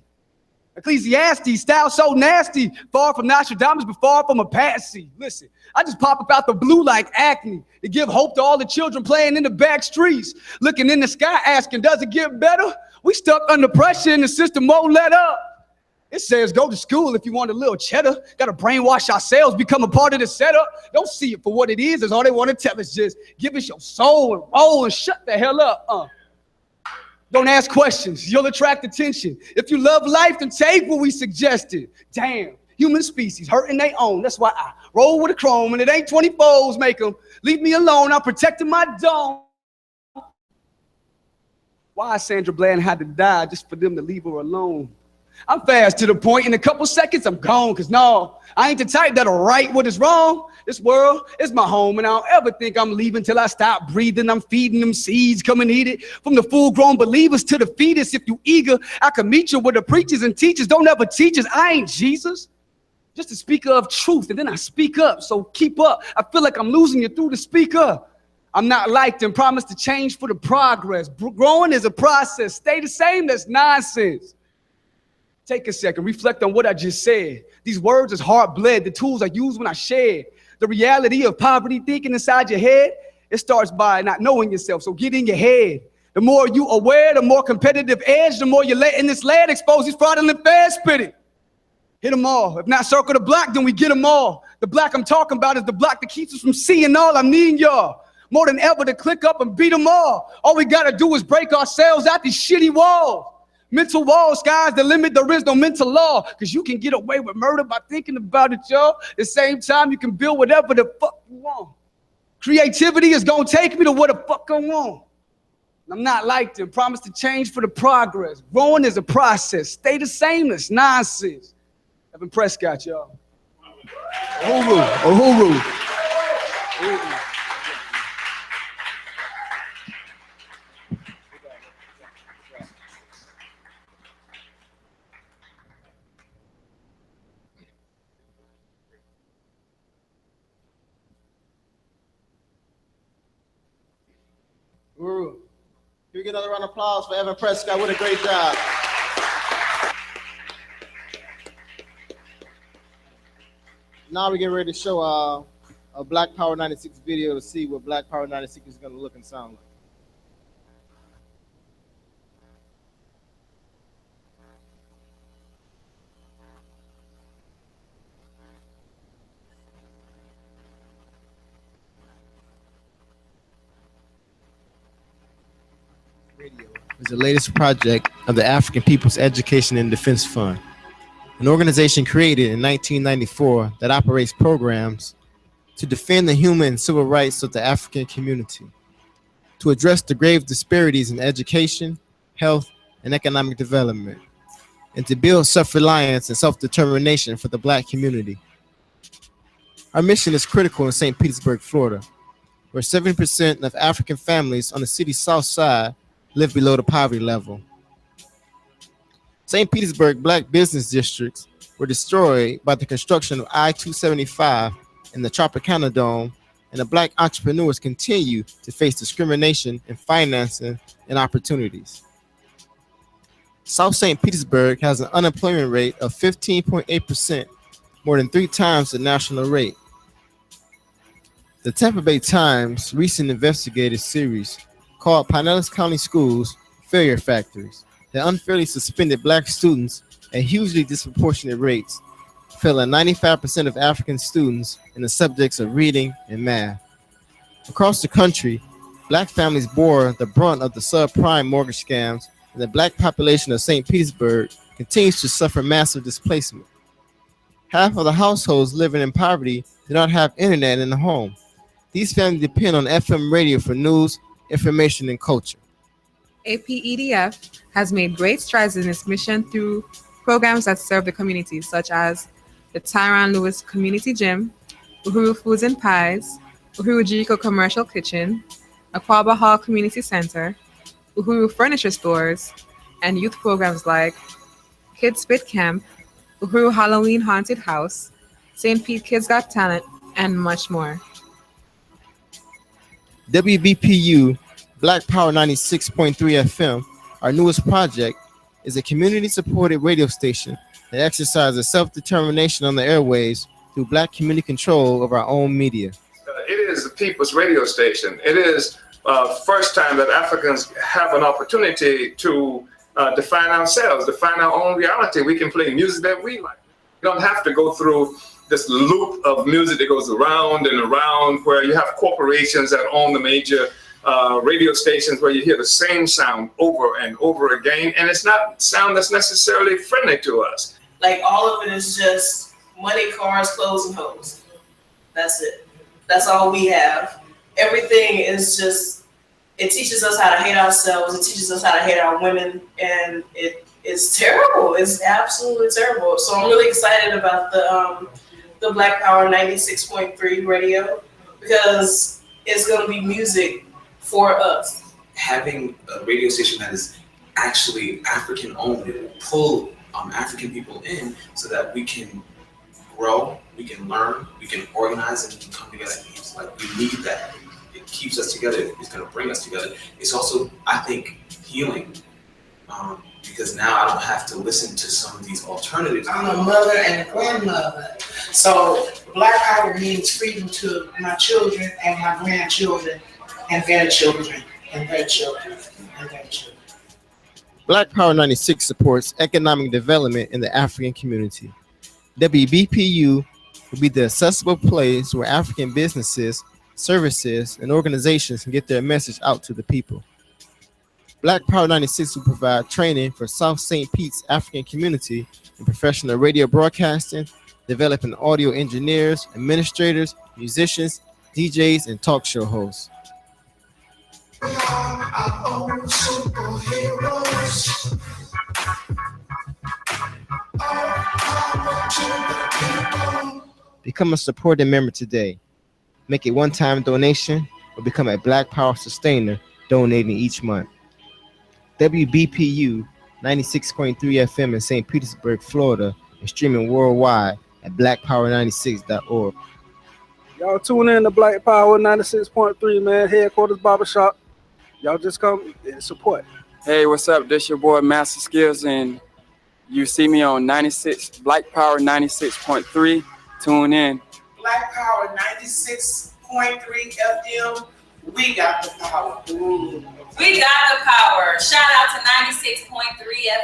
Ecclesiastes, style so nasty. Far from Nostradamus, but far from a patsy. Listen, I just pop up out the blue like acne to give hope to all the children playing in the back streets. Looking in the sky asking, does it get better? We stuck under pressure and the system won't let up. It says go to school if you want a little cheddar. Gotta brainwash ourselves, become a part of the setup. Don't see it for what it is all they want to tell us. Just give us your soul and roll and shut the hell up. Don't ask questions, you'll attract attention. If you love life, then take what we suggested. Damn, human species hurting their own. That's why I roll with a chrome and it ain't 24s make them. Leave me alone, I'm protecting my dome. Why Sandra Bland had to die just for them to leave her alone. I'm fast to the point, in a couple seconds I'm gone, cause no, I ain't the type that'll right what is wrong. This world is my home and I don't ever think I'm leaving till I stop breathing. I'm feeding them seeds, come and eat it. From the full-grown believers to the fetus, if you eager, I can meet you with the preachers and teachers. Don't ever teach us, I ain't Jesus. Just a speaker of truth and then I speak up, so keep up. I feel like I'm losing you through the speaker. I'm not liked and promise to change for the progress. Growing is a process. Stay the same, that's nonsense. Take a second, reflect on what I just said. These words is hard-bled, the tools I use when I share. The reality of poverty thinking inside your head, it starts by not knowing yourself, so get in your head. The more you aware, the more competitive edge, the more you're letting this lead expose these fraudulent feds spitting. Hit them all. If not circle the block, then we get them all. The block I'm talking about is the block that keeps us from seeing all. I'm needing y'all more than ever to click up and beat them all. All we gotta do is break ourselves out these shitty walls. Mental walls, sky's the limit, there is no mental law. Cause you can get away with murder by thinking about it, y'all. At the same time, you can build whatever the fuck you want. Creativity is gonna take me to what the fuck I want. I'm not like them, promise to change for the progress. Growing is a process, stay the same, that's nonsense. Evan Prescott, y'all. Uhuru. Can we get another round of applause for Evan Prescott? What a great job. now we get ready to show a Black Power 96 video to see what Black Power 96 is going to look and sound like. Radio is the latest project of the African People's Education and Defense Fund, an organization created in 1994 that operates programs to defend the human and civil rights of the African community, to address the grave disparities in education, health, and economic development, and to build self-reliance and self-determination for the Black community. Our mission is critical in St. Petersburg, Florida, where 70% of African families on the city's south side live below the poverty level. St. Petersburg Black business districts were destroyed by the construction of I-275 and the Tropicana Dome, and the Black entrepreneurs continue to face discrimination in financing and opportunities. South St. Petersburg has an unemployment rate of 15.8%, more than 3 times the national rate. The Tampa Bay Times recent investigative series called Pinellas County Schools Failure Factories that unfairly suspended Black students at hugely disproportionate rates, failing 95% of African students in the subjects of reading and math. Across the country, Black families bore the brunt of the subprime mortgage scams, and the Black population of St. Petersburg continues to suffer massive displacement. Half of the households living in poverty do not have internet in the home. These families depend on FM radio for news, information, and culture. APEDF has made great strides in its mission through programs that serve the community, such as the Tyron Lewis Community Gym, Uhuru Foods and Pies, Uhuru Jericho Commercial Kitchen, Aquaba Hall Community Center, Uhuru Furniture Stores, and youth programs like Kids Spit Camp, Uhuru Halloween Haunted House, St. Pete Kids Got Talent, and much more. WBPU Black Power 96.3 FM, our newest project, is a community-supported radio station that exercises self-determination on the airwaves through Black community control of our own media. It is the people's radio station. It is first time that Africans have an opportunity to define ourselves, define our own reality. We can play music that we like. We don't have to go through this loop of music that goes around and around, where you have corporations that own the major radio stations, where you hear the same sound over and over again, and it's not sound that's necessarily friendly to us. Like, all of it is just money, cars, clothes, and hoes. That's it. That's all we have. Everything is just, it teaches us how to hate ourselves. It teaches us how to hate our women, and it is terrible. It's absolutely terrible. So I'm really excited about the Black Power 96.3 radio, because it's going to be music for us. Having a radio station that is actually African owned, it will pull African people in so that we can grow, we can learn, we can organize, and we can come together. It's like, we need that. It keeps us together. It's going to bring us together. It's also, I think, healing, because now I don't have to listen to some of these alternatives. I'm a mother and a grandmother, so Black Power means freedom to my children and my grandchildren and their children and their children and their children. Black Power 96 supports economic development in the African community. WBPU will be the accessible place where African businesses, services, and organizations can get their message out to the people. Black Power 96 will provide training for South St. Pete's African community in professional radio broadcasting, developing audio engineers, administrators, musicians, DJs, and talk show hosts. Become a supporting member today. Make a one-time donation or become a Black Power sustainer, donating each month. WBPU 96.3 FM in St. Petersburg, Florida, and streaming worldwide at blackpower96.org. Y'all tune in to Black Power 96.3, man, headquarters barbershop. Y'all just come and support. Hey, what's up? This your boy Master Skills, and you see me on 96 Black Power 96.3 Tune in. Black Power 96.3 FM. We got the power. We got the power. Shout out to 96.3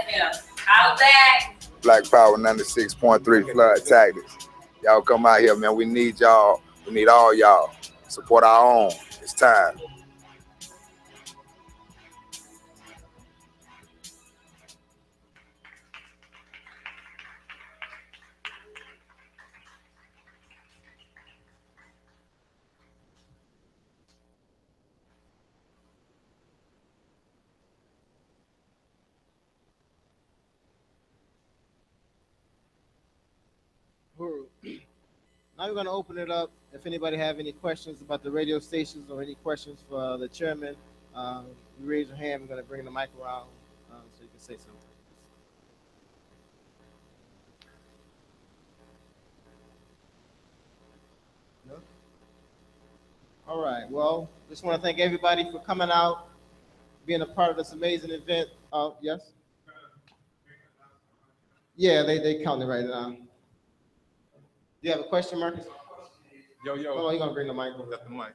FM. Out back. Black Power 96.3 Flood Tactics. Y'all come out here, man. We need y'all. We need all y'all. Support our own. It's time. Now we're going to open it up. If anybody have any questions about the radio stations or any questions for the chairman, you raise your hand. We're going to bring the mic around so you can say something. No? All right. Well, just want to thank everybody for coming out, being a part of this amazing event. Yes? Yeah, they counting right now. Do you have a question, Marcus? Yo. Oh, you're gonna bring the mic over. Got the mic.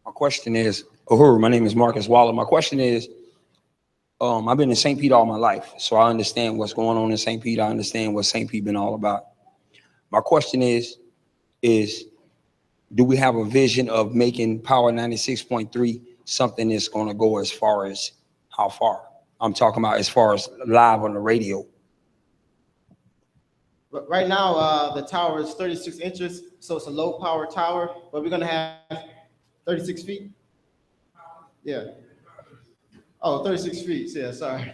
My question is, Uhuru, my name is Marcus Waller. My question is, I've been in St. Pete all my life, so I understand what's going on in St. Pete. I understand what St. Pete been all about. My question is do we have a vision of making Power 96.3 something that's going to go as far as how far? I'm talking about as far as live on the radio. Right now, the tower is 36 inches, so it's a low power tower, but we're gonna have 36 feet. Yeah. Oh, 36 feet. Yeah, sorry.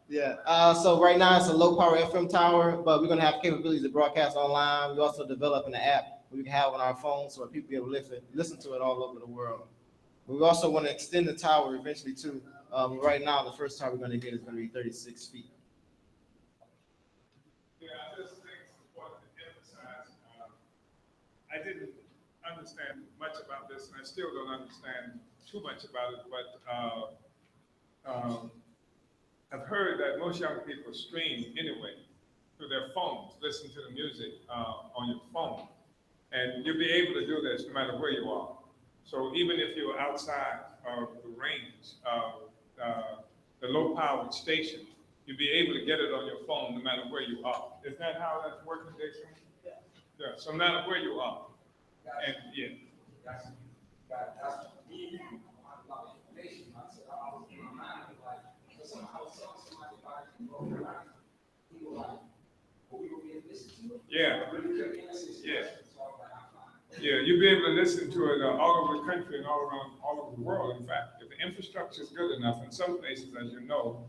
Yeah. So right now it's a low power FM tower, but we're gonna have capabilities to broadcast online. We also developing an app we can have on our phones so people be able to listen to it all over the world. But we also want to extend the tower eventually too. Right now, the first tower we're going to get is going to be 36 feet. Yeah, I just think it's important to emphasize. I didn't understand much about this, and I still don't understand too much about it, but I've heard that most young people stream anyway through their phones, listen to the music on your phone. And you'll be able to do this no matter where you are. So even if you're outside of the range of the low-powered station, you'll be able to get it on your phone no matter where you are. Is that how that's working, Jason? Yeah. So no matter where you are. And yeah. Yeah. Yeah. Yeah, you'll be able to listen to it all over the country and all over the world. In fact, if the infrastructure is good enough, in some places, as you know,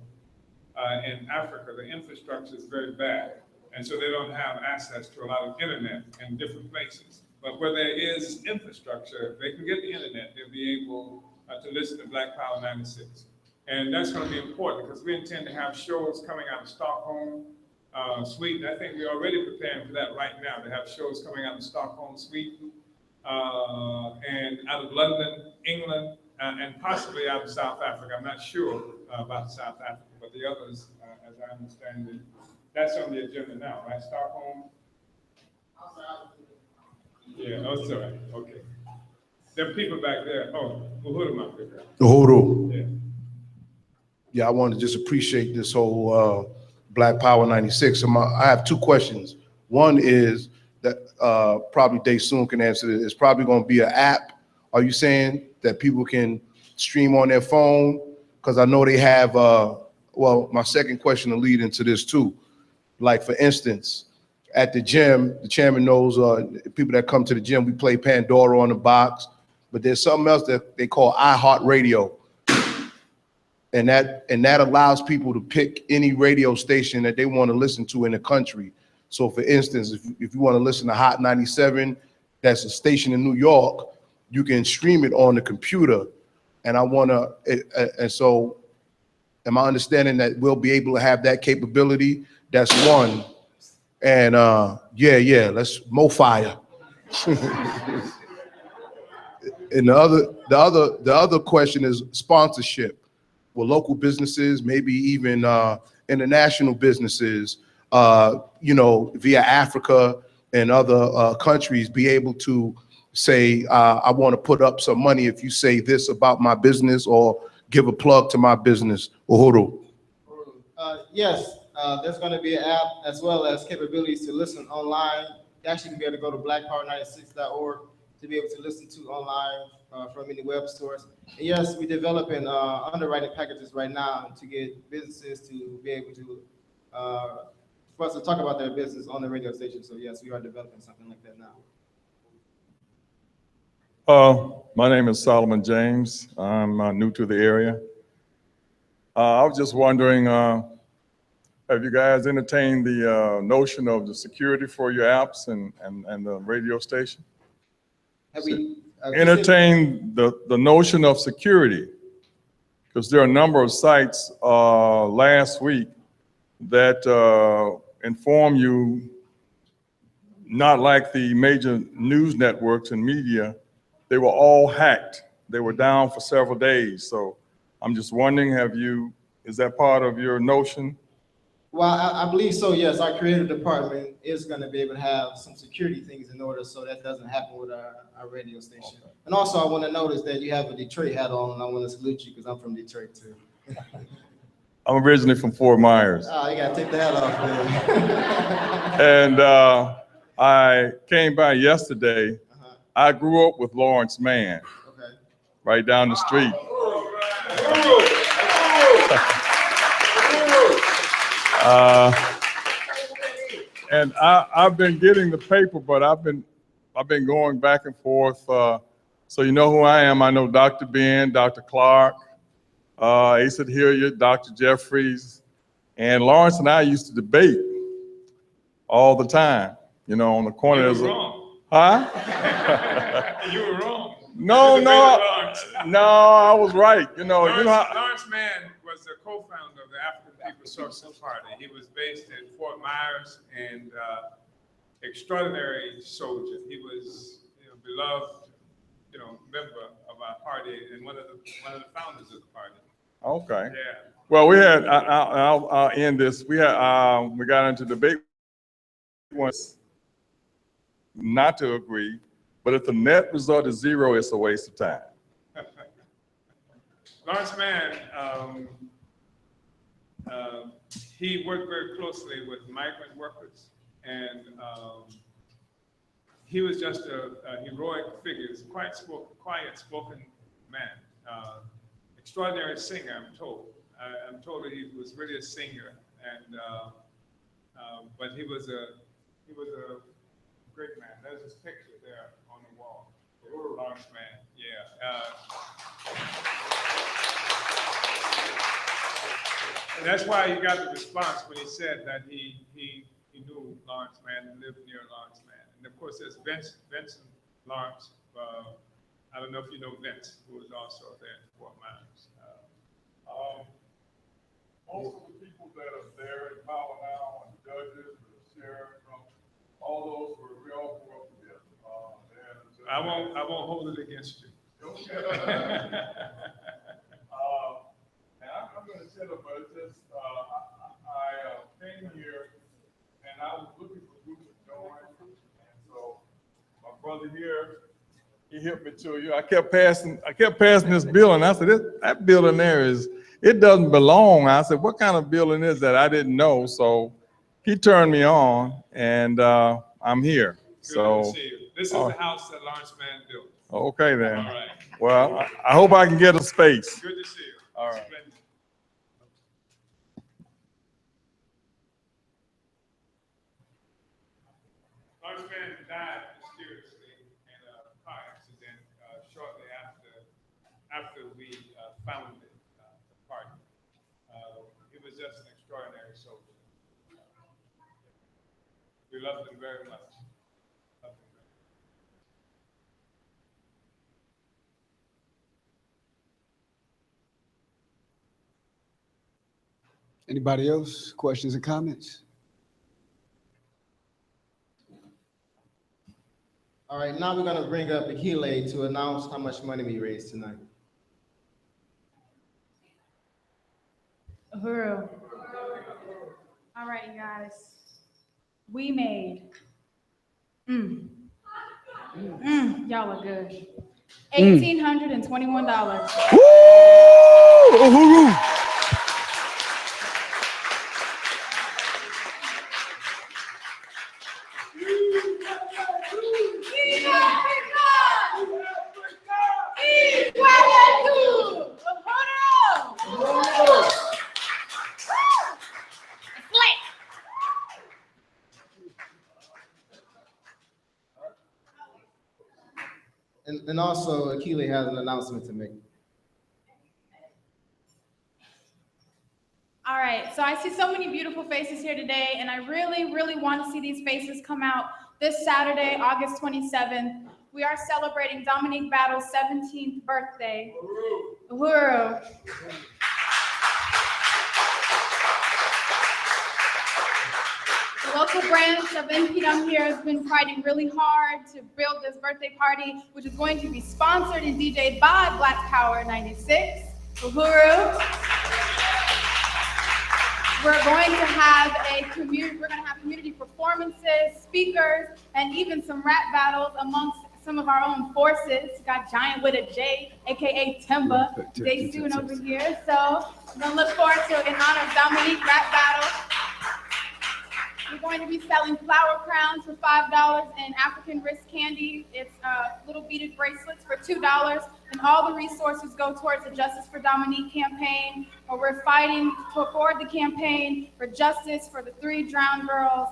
in Africa, the infrastructure is very bad. And so they don't have access to a lot of internet in different places. But where there is infrastructure, they can get the internet, they'll be able to listen to Black Power 96. And that's going to be important because we intend to have shows coming out of Stockholm, Sweden. I think we're already preparing for that right now, to have shows coming out of Stockholm, Sweden, and out of London, England, and possibly out of South Africa. I'm not sure about South Africa, but the others, as I understand it, that's on the agenda now, right? Stockholm? Yeah, oh, sorry, okay. There are people back there. Oh, Uhuru might be there. Uhuru. Yeah. Yeah, I want to just appreciate this whole Black Power 96. I have two questions. One is that probably Dave Soon can answer this. It's probably going to be an app. Are you saying that people can stream on their phone? Because I know they have, well, my second question will lead into this too. Like for instance, at the gym, the chairman knows people that come to the gym, we play Pandora on the box, but there's something else that they call iHeartRadio. And that allows people to pick any radio station that they want to listen to in the country. So for instance, if you want to listen to Hot 97, that's a station in New York, you can stream it on the computer. And I want to, and so am I understanding that we'll be able to have that capability? That's one. And yeah, let's mo fire. And the other question is sponsorship. Will local businesses, maybe even international businesses, via Africa and other countries, be able to say, I want to put up some money if you say this about my business or give a plug to my business? Uhuru. Yes, there's going to be an app as well as capabilities to listen online. You actually can be able to go to blackpower96.org to be able to listen to online from any web stores. And yes, we're developing underwriting packages right now to get businesses to be able to, for us to talk about their business on the radio station. So yes, we are developing something like that now. My name is Solomon James. I'm new to the area. I was just wondering, have you guys entertained the notion of the security for your apps and the radio station? Have we entertained the notion of security? Because there are a number of sites last week that inform you, not like the major news networks and media, they were all hacked. They were down for several days. So I'm just wondering, is that part of your notion? Well, I believe so, yes. Our creative department is going to be able to have some security things in order so that doesn't happen with our radio station. Okay. And also, I want to notice that you have a Detroit hat on, and I want to salute you because I'm from Detroit, too. I'm originally from Fort Myers. Oh, you got to take the hat off, man. And I came by yesterday. I grew up with Lawrence Mann, okay, right down the street. And I've been getting the paper, but I've been going back and forth. So you know who I am. I know Dr. Ben, Dr. Clark, Asa Hilliard, Dr. Jeffries, and Lawrence and I used to debate all the time. You know, on the corner. You were wrong. Huh? You were wrong. No, I was right. Lawrence Mann was the co-founder of the African People's Socialist Party. He was based in Fort Myers and extraordinary soldier. He was beloved, member of our party and one of the founders of the party. Okay. Yeah. Well, we had. I'll end this. We got into debate once. Not to agree, but if the net result is 0, it's a waste of time. Lawrence Mann, he worked very closely with migrant workers, and he was just a heroic figure, quiet spoken man, extraordinary singer, I'm told. I'm told that he was really a singer, and but he was a great man. There's his picture there on the wall. Lawrence Mann, yeah. And that's why he got the response when he said that he knew Lawrence Mann and lived near Lawrence Mann. And of course, there's Vincent Lawrence. I don't know if you know Vince, who was also there in Fort Myers. Most of the people that are there in power now, and judges, the sheriff, all those were real poor together. I won't hold it against you. Okay. And I'm going to tell you, but it's just I came here and I was looking for groups to join, and so my brother here, he helped me to you. I kept passing this building. I said, that building there it doesn't belong. I said, what kind of building is that? I didn't know, so he turned me on, and I'm here. Good to see you. This is the house that Lawrence Mann built. Okay then. All right. Well, I hope I can get a space. Good to see you. All right. Splendid. Lawrence Mann died mysteriously in a car accident shortly after we founded the party. He was just an extraordinary soldier. We loved him very much. Anybody else? Questions and comments? All right, now we're gonna bring up Akile to announce how much money we raised tonight. Uhuru. All right, you guys. We made, y'all look good. $1,821. Uhuru. And also, Akile has an announcement to make. All right, so I see so many beautiful faces here today, and I really, really want to see these faces come out this Saturday, August 27th. We are celebrating Dominique Battle's 17th birthday. Uhuru. The local branch of NPDM here has been fighting really hard to build this birthday party, which is going to be sponsored and DJ'd by Black Power 96. Uhuru. We're going to have community performances, speakers, and even some rap battles amongst some of our own forces. We got Giant with a J, aka Timba, Day Soon over here. So we're gonna look forward to, in honor of Dominique, rap battle. We're going to be selling flower crowns for $5 and African wrist candy. It's little beaded bracelets for $2. And all the resources go towards the Justice for Dominique campaign, where we're fighting to forward the campaign for justice for the 3 drowned girls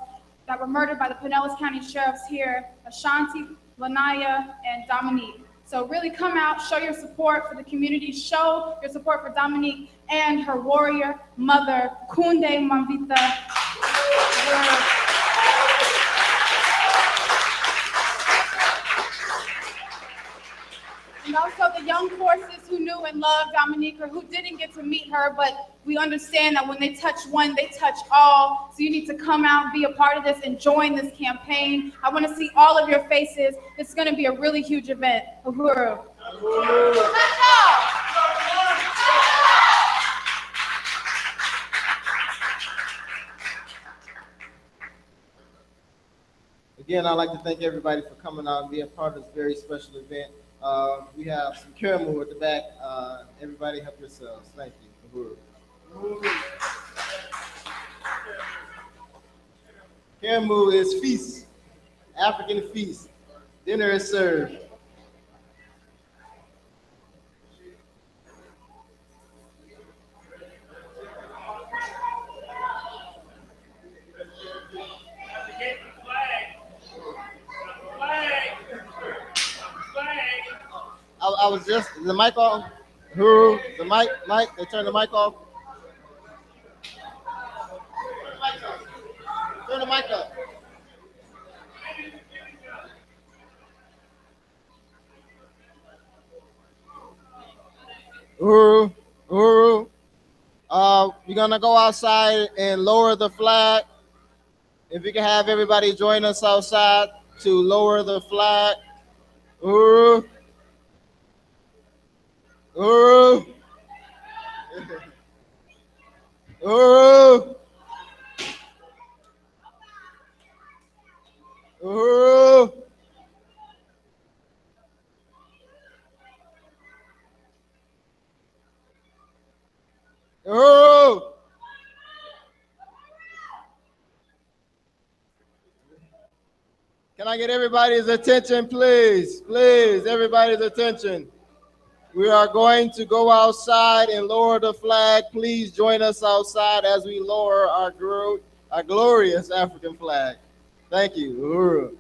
that were murdered by the Pinellas County Sheriffs here, Ashanti, Lanaya, and Dominique. So really come out, show your support for the community, show your support for Dominique and her warrior mother, Kunde Mambita. And also the young forces who knew and loved Dominique, or who didn't get to meet her, but we understand that when they touch one, they touch all. So you need to come out, be a part of this, and join this campaign. I want to see all of your faces. It's going to be a really huge event. Uhuru. Again, I'd like to thank everybody for coming out and being part of this very special event. We have some caramel at the back. Everybody help yourselves. Thank you. Caramel is feast, African feast. Dinner is served. I was just, is the mic on? Who? The mic, they turn the mic off. Turn the mic up. Uhuru. We're gonna go outside and lower the flag. If we can have everybody join us outside to lower the flag. Uhuru. Uhuru. Uhuru. Uhuru. Uhuru. Can I get everybody's attention, please? Please, everybody's attention. We are going to go outside and lower the flag. Please join us outside as we lower our glorious African flag. Thank you. Uhuru.